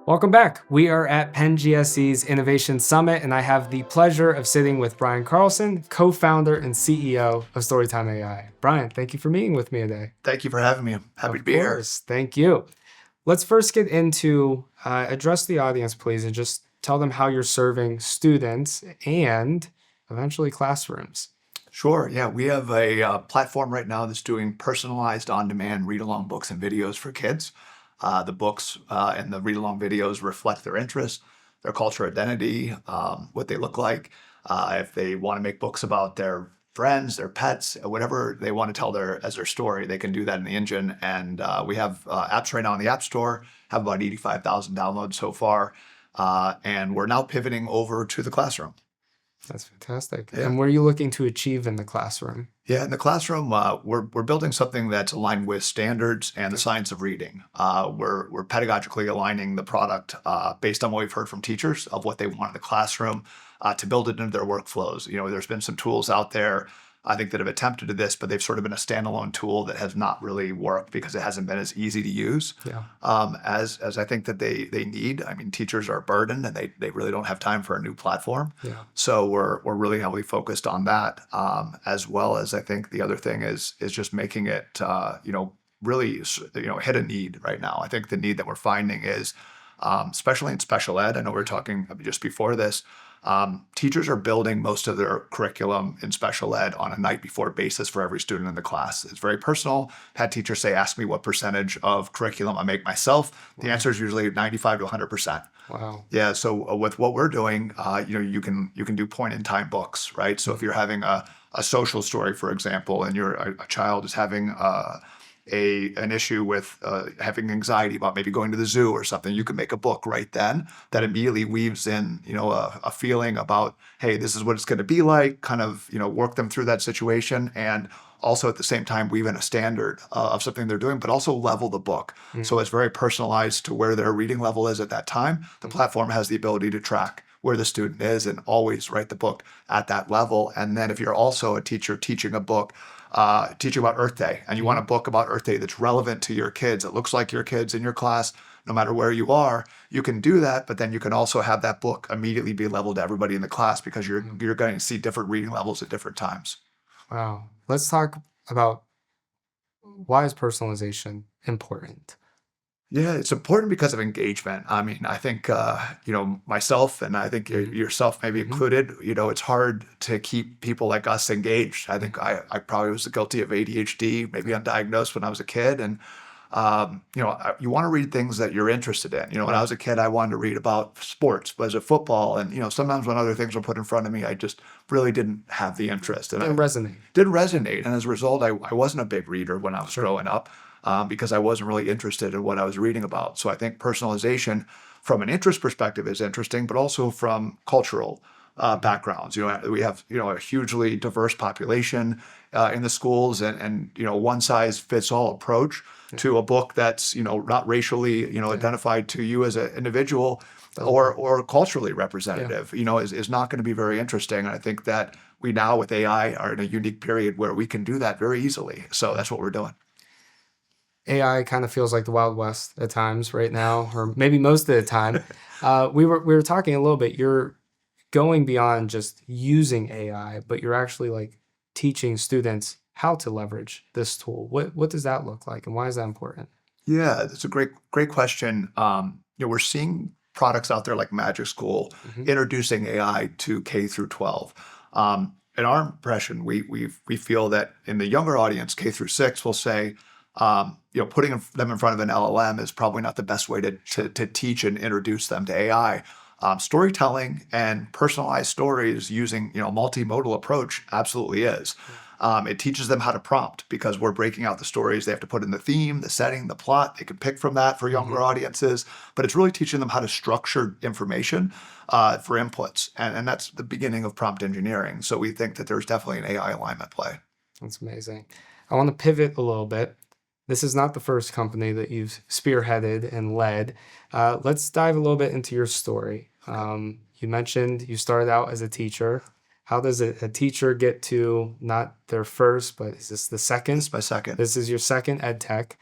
Welcome back. We are at Penn GSE's Innovation Summit, and I have the pleasure of sitting with Brian Carlson, co-founder and CEO of Storytime AI. Brian, thank you for meeting with me today. Thank you for having me. I'm happy to be here. Of course, thank you. Let's first get into, address the audience, please, and just tell them how you're serving students and eventually classrooms. Sure. Yeah, we have a platform right now that's doing personalized on-demand read-along books and videos for kids. The books and the read-along videos reflect their interests, their cultural identity, what they look like. If they want to make books about their friends, their pets, whatever they want to tell as their story, they can do that in the engine. And we have apps right now in the App Store, have about 85,000 downloads so far. And we're now pivoting over to the classroom. That's fantastic. Yeah. And what are you looking to achieve in the classroom? Yeah, in the classroom, we're building something that's aligned with standards and the science of reading. We're pedagogically aligning the product based on what we've heard from teachers of what they want in the classroom to build it into their workflows. You know, there's been some tools out there, I think, that have attempted this, but they've sort of been a standalone tool that has not really worked because it hasn't been as easy to use as I think that they need. I mean, teachers are burdened and they really don't have time for a new platform. Yeah. So we're really heavily focused on that, as well as I think the other thing is just making it really hit a need right now. I think the need that we're finding is especially in special ed. I know we were talking just before this. Teachers are building most of their curriculum in special ed on a night before basis for every student in the class. It's very personal. I've had teachers say, ask me what percentage of curriculum I make myself. The answer is usually 95 to 100%. Wow. Yeah. So with what we're doing, you can do point in time books, right? So if you're having a social story, for example, and a child is having an issue with having anxiety about maybe going to the zoo or something, you can make a book right then that immediately weaves in, a feeling about, hey, this is what it's going to be like, kind of, work them through that situation. And also at the same time, weave in a standard of something they're doing, but also level the book. So it's very personalized to where their reading level is at that time. The platform has the ability to track where the student is and always write the book at that level. And then if you're also a teacher teaching a book, teaching about Earth Day, and you want a book about Earth Day that's relevant to your kids, it looks like your kids in your class, no matter where you are, you can do that. But then you can also have that book immediately be leveled to everybody in the class because you're going to see different reading levels at different times. Wow. Let's talk about why is personalization important? Yeah, it's important because of engagement. I mean, I think, myself and I think yourself maybe included, it's hard to keep people like us engaged. I think I probably was guilty of ADHD, maybe undiagnosed when I was a kid. And, you want to read things that you're interested in. When I was a kid, I wanted to read about sports, was it football? And, sometimes when other things were put in front of me, I just really didn't have the interest. And Didn't resonate. Didn't resonate. And as a result, I wasn't a big reader when I was growing up. Because I wasn't really interested in what I was reading about. So I think personalization from an interest perspective is interesting, but also from cultural backgrounds. We have, a hugely diverse population in the schools and one size fits all approach to a book that's, not racially, identified to you as an individual or culturally representative, is not going to be very interesting. And I think that we now with AI are in a unique period where we can do that very easily. So that's what we're doing. AI kind of feels like the Wild West at times right now, or maybe most of the time. We were talking a little bit. You're going beyond just using AI, but you're actually like teaching students how to leverage this tool. What does that look like, and why is that important? Yeah, that's a great question. We're seeing products out there like Magic School introducing AI to K through 12. In our impression, we feel that in the younger audience, K through 6, will say, putting them in front of an LLM is probably not the best way to teach and introduce them to AI. Storytelling and personalized stories using, a multimodal approach absolutely is. It teaches them how to prompt because we're breaking out the stories. They have to put in the theme, the setting, the plot. They can pick from that for younger audiences, but it's really teaching them how to structure information for inputs. And that's the beginning of prompt engineering. So we think that there's definitely an AI alignment play. That's amazing. I want to pivot a little bit. This is not the first company that you've spearheaded and led. Let's dive a little bit into your story. You mentioned you started out as a teacher. How does a teacher get to not their first, but is this the second? It's my second. This is your second EdTech.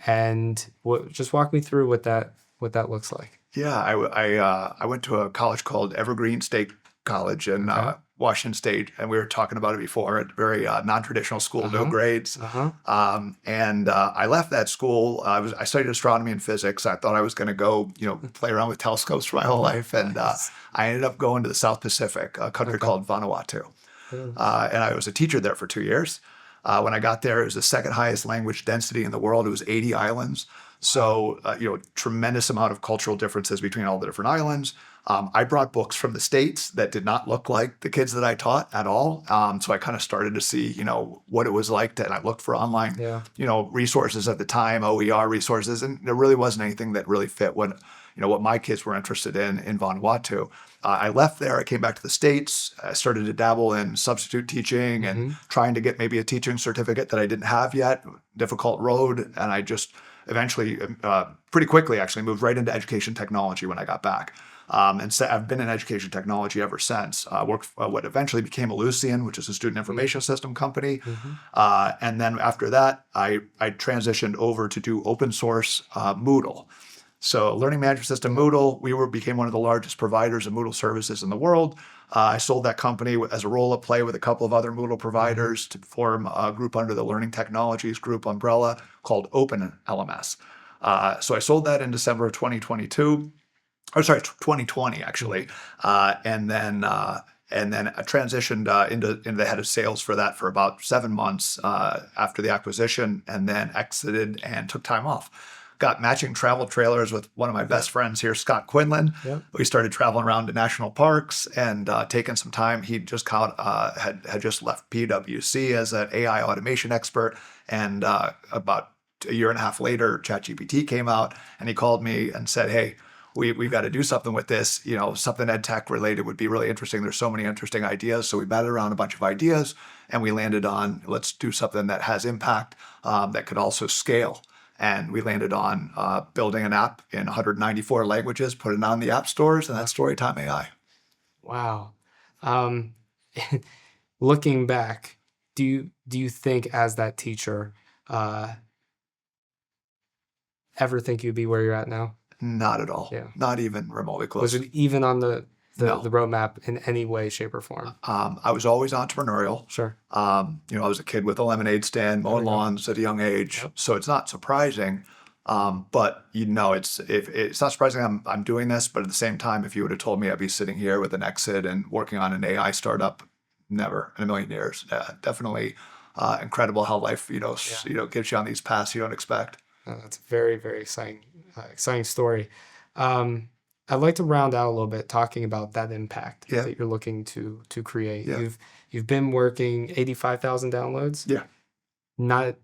And just walk me through what that what that looks like. Yeah, I went to a college called Evergreen State College in Okay. Washington State, and we were talking about it before. A very non-traditional school, no Uh-huh. grades. Uh-huh. And I left that school. I studied astronomy and physics. I thought I was going to go, play around with telescopes for my whole life, and Nice. I ended up going to the South Pacific, a country Okay. called Vanuatu, Very nice. and I was a teacher there for 2 years. When I got there, it was the second highest language density in the world. It was 80 islands. So, tremendous amount of cultural differences between all the different islands. I brought books from the States that did not look like the kids that I taught at all. So I kind of started to see, what it was like and I looked for online, Yeah. resources at the time, OER resources, and there really wasn't anything that really fit what my kids were interested in Vanuatu. I left there. I came back to the States. I started to dabble in substitute teaching and trying to get maybe a teaching certificate that I didn't have yet. Difficult road. And I just eventually, pretty quickly actually, moved right into education technology when I got back. And so I've been in education technology ever since. I worked for what eventually became Ellucian, which is a student information system company. And then after that, I transitioned over to do open source Moodle. So learning management system Moodle, became one of the largest providers of Moodle services in the world. I sold that company as a roll-up play with a couple of other Moodle providers to form a group under the Learning Technologies Group umbrella called Open LMS. So I sold that in December of 2022. Or sorry, 2020 actually, and then I transitioned into the head of sales for that for about 7 months after the acquisition, and then exited and took time off. Got matching travel trailers with one of my best friends here, Scott Quinlan. Yep. We started traveling around to national parks and taking some time. He just had just left PwC as an AI automation expert, and about a year and a half later, ChatGPT came out, and he called me and said, "Hey, we've got to do something with this. Something EdTech related would be really interesting. There's so many interesting ideas." So we batted around a bunch of ideas, and we landed on, let's do something that has impact, that could also scale. And we landed on building an app in 194 languages, put it on the app stores, and that's Storytime AI. Wow. Um, looking back, do you think as that teacher, ever think you'd be where you're at now? Not at all. Yeah. Not even remotely close. Was it even on the No. roadmap in any way, shape, or form? I was always entrepreneurial. Sure. I was a kid with a lemonade stand, mowing lawns at a young age. Yep. So it's not surprising. But it's not surprising I'm doing this. But at the same time, if you would have told me I'd be sitting here with an exit and working on an AI startup, never in a million years. Definitely incredible how life gives you on these paths you don't expect. That's a very, very exciting story. I'd like to round out a little bit talking about that impact that you're looking to create. Yeah. You've been working 85,000 downloads. Yeah. Not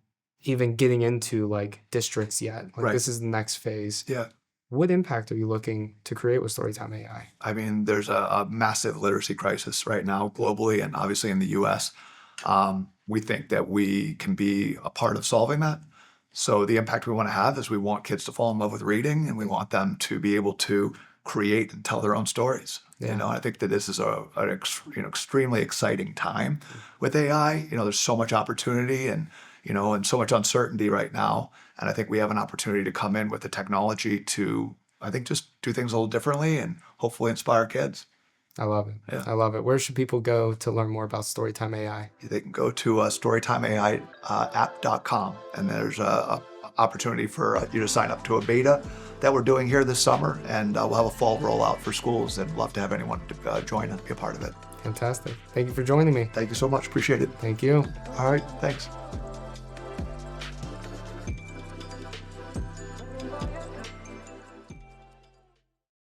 even getting into like districts yet. Like Right. This is the next phase. Yeah. What impact are you looking to create with Storytime AI? I mean, there's a massive literacy crisis right now globally and obviously in the US. We think that we can be a part of solving that. So the impact we want to have is we want kids to fall in love with reading, and we want them to be able to create and tell their own stories. Yeah. I think that this is an extremely exciting time with AI. There's so much opportunity and so much uncertainty right now. And I think we have an opportunity to come in with the technology to, I think, just do things a little differently and hopefully inspire kids. I love it. Yeah. I love it. Where should people go to learn more about Storytime AI? They can go to storytimeai.app.com, and there's a opportunity for you to sign up to a beta that we're doing here this summer, and we'll have a fall rollout for schools, and love to have anyone to join and be a part of it. Fantastic. Thank you for joining me. Thank you so much. Appreciate it. Thank you. All right. Thanks.